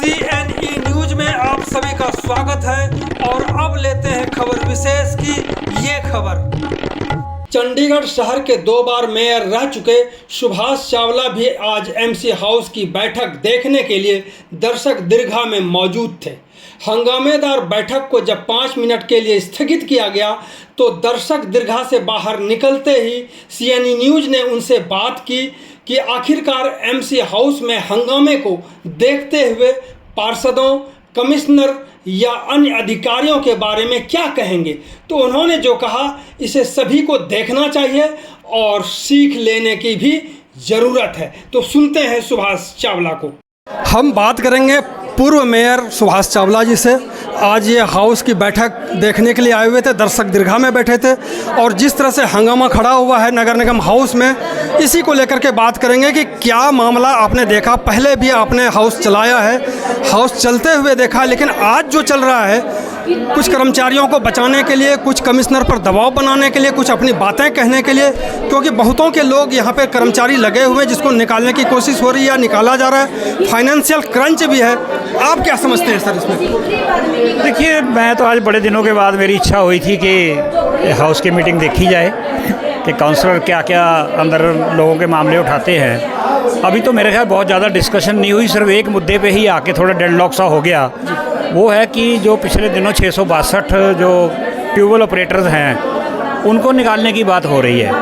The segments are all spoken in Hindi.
CNE न्यूज में आप सभी का स्वागत है और अब लेते हैं खबर विशेष की ये खबर। चंडीगढ़ शहर के 2 बार मेयर रह चुके सुभाष चावला भी आज MC हाउस की बैठक देखने के लिए दर्शक दीर्घा में मौजूद थे। हंगामेदार बैठक को जब 5 मिनट के लिए स्थगित किया गया तो दर्शक दीर्घा से बाहर निकलते ही CNE न्यूज ने उनसे बात की कि आखिरकार MC हाउस में हंगामे को देखते हुए पार्षदों, कमिश्नर या अन्य अधिकारियों के बारे में क्या कहेंगे। तो उन्होंने जो कहा इसे सभी को देखना चाहिए और सीख लेने की भी ज़रूरत है। तो सुनते हैं सुभाष चावला को। हम बात करेंगे पूर्व मेयर सुभाष चावला जी से। आज ये हाउस की बैठक देखने के लिए आए हुए थे, दर्शक दीर्घा में बैठे थे और जिस तरह से हंगामा खड़ा हुआ है नगर निगम हाउस में, इसी को लेकर के बात करेंगे कि क्या मामला आपने देखा। पहले भी आपने हाउस चलाया है, हाउस चलते हुए देखा, लेकिन आज जो चल रहा है कुछ कर्मचारियों को बचाने के लिए, कुछ कमिश्नर पर दबाव बनाने के लिए, कुछ अपनी बातें कहने के लिए, क्योंकि बहुतों के लोग यहाँ पे कर्मचारी लगे हुए हैं जिसको निकालने की कोशिश हो रही है, निकाला जा रहा है, फाइनेंशियल क्रंच भी है। आप क्या समझते हैं सर इसमें? देखिए, मैं तो आज बड़े दिनों के बाद मेरी इच्छा हुई थी कि हाउस की मीटिंग देखी जाए कि काउंसलर क्या क्या अंदर लोगों के मामले उठाते हैं। अभी तो मेरे ख्याल बहुत ज़्यादा डिस्कशन नहीं हुई, सिर्फ एक मुद्दे पे ही आके थोड़ा डेडलॉक सा हो गया। वो है कि जो पिछले दिनों 662 जो ट्यूबवेल ऑपरेटर्स हैं उनको निकालने की बात हो रही है।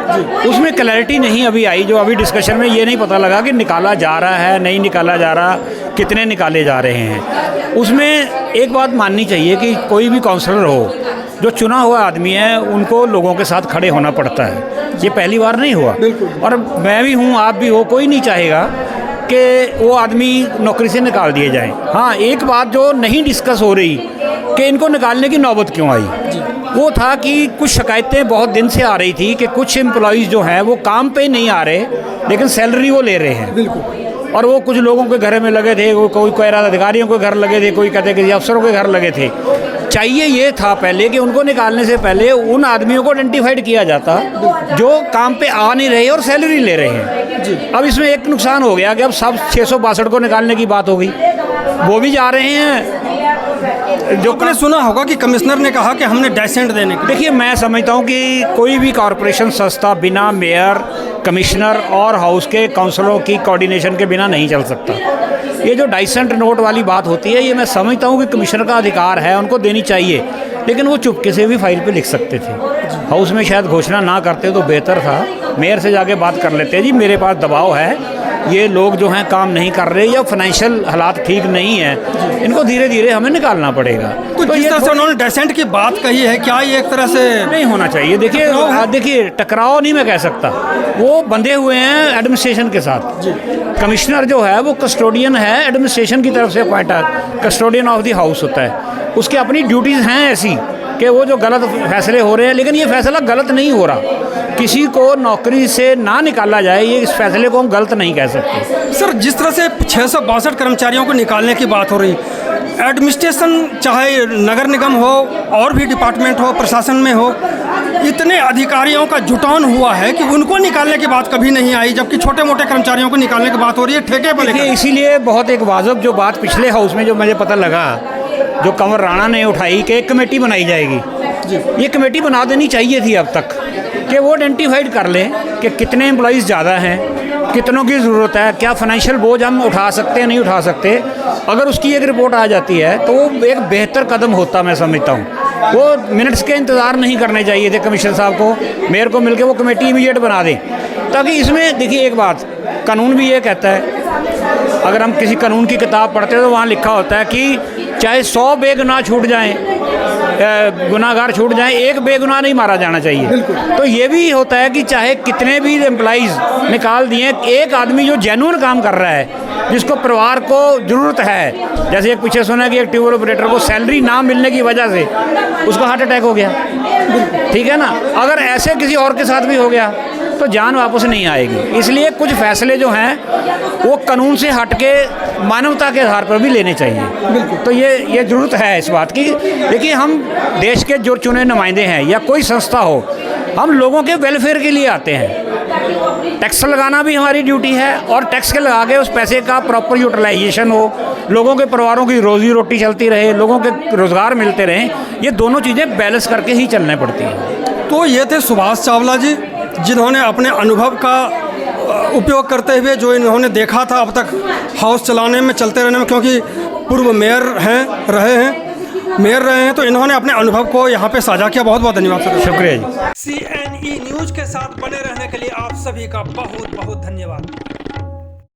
उसमें क्लैरिटी नहीं अभी आई। जो अभी डिस्कशन में ये नहीं पता लगा कि निकाला जा रहा है, नहीं निकाला जा रहा, कितने निकाले जा रहे हैं। उसमें एक बात माननी चाहिए कि कोई भी काउंसलर हो, जो चुना हुआ आदमी है, उनको लोगों के साथ खड़े होना पड़ता है। ये पहली बार नहीं हुआ और मैं भी हूँ, आप भी हो, कोई नहीं चाहेगा कि वो आदमी नौकरी से निकाल दिए जाएं। हाँ, एक बात जो नहीं डिस्कस हो रही कि इनको निकालने की नौबत क्यों आई, वो था कि कुछ शिकायतें बहुत दिन से आ रही थी कि कुछ एम्प्लॉइज़ जो हैं वो काम पे नहीं आ रहे लेकिन सैलरी वो ले रहे हैं। बिल्कुल। और वो कुछ लोगों के घर में लगे थे, कोई कह रहा था अधिकारियों के घर लगे थे, कोई कहते कि अफसरों के घर लगे थे। चाहिए ये था पहले कि उनको निकालने से पहले उन आदमियों को आइडेंटिफाइड किया जाता जो काम पे आ नहीं रहे और सैलरी ले रहे हैं। अब इसमें एक नुकसान हो गया कि अब सब 662 को निकालने की बात हो गई, वो भी जा रहे हैं। जो आपने सुना होगा कि कमिश्नर ने कहा कि हमने डेसेंट देने की। देखिए, मैं समझता हूँ कि कोई भी कॉरपोरेशन संस्था बिना मेयर, कमिश्नर और हाउस के काउंसलरों की कोऑर्डिनेशन के बिना नहीं चल सकता। ये जो डाइसेंट नोट वाली बात होती है, ये मैं समझता हूँ कि कमिश्नर का अधिकार है, उनको देनी चाहिए, लेकिन वो चुपके से भी फाइल पे लिख सकते थे। हाउस में शायद घोषणा ना करते तो बेहतर था। मेयर से जाके बात कर लेते, जी मेरे पास दबाव है, ये लोग जो हैं काम नहीं कर रहे या फाइनेंशियल हालात ठीक नहीं है, इनको धीरे धीरे हमें निकालना पड़ेगा। तो जिस तरह से उन्होंने डेसेंट की बात कही है, क्या ये एक तरह से नहीं होना चाहिए? देखिए टकराव नहीं मैं कह सकता, वो बंधे हुए हैं एडमिनिस्ट्रेशन के साथ। कमिश्नर जो है वो कस्टोडियन है, एडमिनिस्ट्रेशन की तरफ से अपॉइंट है, कस्टोडियन ऑफ द हाउस होता है। उसकी अपनी ड्यूटीज़ हैं ऐसी कि वो जो गलत फैसले हो रहे हैं, लेकिन ये फैसला गलत नहीं हो रहा। किसी को नौकरी से ना निकाला जाए, ये इस फैसले को हम गलत नहीं कह सकते। सर, जिस तरह से 662 कर्मचारियों को निकालने की बात हो रही, एडमिनिस्ट्रेशन चाहे नगर निगम हो और भी डिपार्टमेंट हो, प्रशासन में हो, इतने अधिकारियों का जुटान हुआ है कि उनको निकालने की बात कभी नहीं आई, जबकि छोटे मोटे कर्मचारियों को निकालने की बात हो रही है ठेके पर। इसीलिए बहुत एक वाजिब जो बात पिछले हाउस में जो मुझे पता लगा, जो कंवर राणा ने उठाई कि एक कमेटी बनाई जाएगी। ये कमेटी बना देनी चाहिए थी अब तक कि वो आइडेंटिफाइड कर लें कि कितने एम्प्लॉइज़ ज़्यादा हैं, कितनों की ज़रूरत है, क्या फाइनेंशियल बोझ हम उठा सकते हैं, नहीं उठा सकते। अगर उसकी एक रिपोर्ट आ जाती है तो वो एक बेहतर कदम होता, मैं समझता हूँ। वो मिनट्स के इंतज़ार नहीं करने चाहिए थे कमिश्नर साहब को, मेयर को मिलकर वो कमेटी इमीडिएट बना दें। ताकि इसमें देखिए एक बात, कानून भी ये कहता है, अगर हम किसी कानून की किताब पढ़ते हैं तो वहाँ लिखा होता है कि चाहे 100 बेगुनाह छूट जाएं, गुनाहगार छूट जाएं, एक बेगुनाह नहीं मारा जाना चाहिए। तो ये भी होता है कि चाहे कितने भी एम्प्लॉइज़ निकाल दिए, एक आदमी जो जेन्युइन काम कर रहा है, जिसको परिवार को ज़रूरत है, जैसे एक पीछे सुना कि एक ट्यूबवेल ऑपरेटर को सैलरी ना मिलने की वजह से उसको हार्ट अटैक हो गया, ठीक है ना। अगर ऐसे किसी और के साथ भी हो गया तो जान वापस नहीं आएगी। इसलिए कुछ फैसले जो हैं वो कानून से हट के मानवता के आधार पर भी लेने चाहिए। तो ये ज़रूरत है इस बात की। देखिए, हम देश के जो चुने नुमाइंदे हैं या कोई संस्था हो, हम लोगों के वेलफेयर के लिए आते हैं। टैक्स लगाना भी हमारी ड्यूटी है और टैक्स के लगा के उस पैसे का प्रॉपर यूटिलाइजेशन हो, लोगों के परिवारों की रोज़ी रोटी चलती रहे, लोगों के रोज़गार मिलते रहें, ये दोनों चीज़ें बैलेंस करके ही चलना पड़ती हैं। तो ये थे सुभाष चावला जी, जिन्होंने अपने अनुभव का उपयोग करते हुए जो इन्होंने देखा था अब तक हाउस चलाने में, चलते रहने में, क्योंकि पूर्व मेयर रहे हैं, तो इन्होंने अपने अनुभव को यहाँ पे साझा किया। बहुत बहुत धन्यवाद सर। शुक्रिया जी। CNE न्यूज़ के साथ बने रहने के लिए आप सभी का बहुत बहुत धन्यवाद।